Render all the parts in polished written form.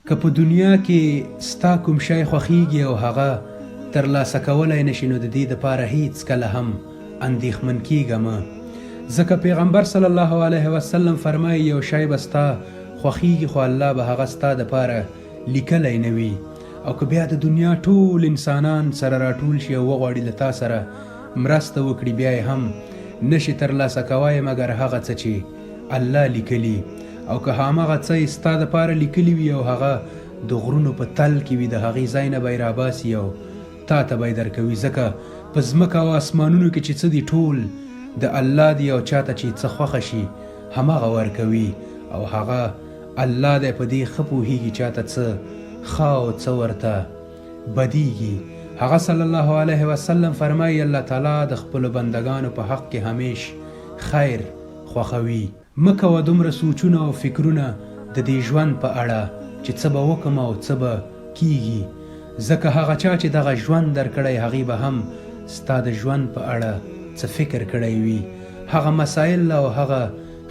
که په دنیا کې ستا کوم شی خوښیږي او هغه ترلاسه کولی نشي نو د دې دپاره هیڅکله هم اندېښمن کیږه مه، ځکه پیغمبر صلی الله علیه وسلم فرمایي یو شی به ستا خوښیږي خو الله به هغه ستا دپاره لیکلی نه وي، او که بیا د دنیا ټول انسانان سره راټول شي او وغواړي له تا سره مرسته وکړي بیا یې هم نشي ترلاسه کوی مګر هغه څه چې الله لیکلي، او که هماغه څه یې ستا دپاره لیکلي وي او هغه د غرونو په تل کې وي د هغې ځای نه به یې راباسي او تا ته به یې درکوي، ځکه په ځمکه او اسمانونو کې چې څه دي ټول د الله دی او چاته چې څه خوښه شي هماغه ورکوي، او هغه الله دی په دې ښه پوهېږي چاته څه ښه او څه ورته بدیږي. هغه صلی الله علیه وسلم فرمایي الله تعالی د خپلو بندگانو په حق کې همیش خیر خوښوي. مه کوه دومره سوچونه او فکرونه د دې ژوند په اړه چې څه به وکړم او څه به کیږي، ځکه هغه چا چې دغه ژوند درکړی هغې به هم ستا د ژوند په اړه څه فکر کړی وي. هغه مسایل او هغه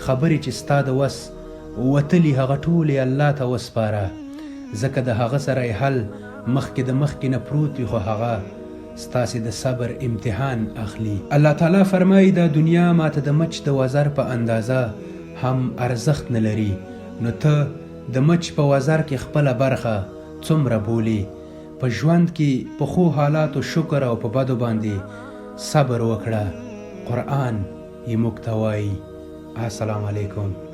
خبرې چې ستا د وس وتلي هغه ټولې الله ته وسپاره، ځکه د هغه سره یې حل مخکې د مخکې نه پروت وي خو هغه ستاسې د صبر امتحان اخلي. الله تعالی فرمایي دا دنیا ماته د مچ د وزر په اندازه هم ارزښت نه لري، نو ته د مچ په وزر کې خپله برخه څومره بولي. په ژوند کې په ښو حالاتو شکر او په بدو باندې صبر وکړه. قرآن یې موږ ته وایي. السلام علیکم.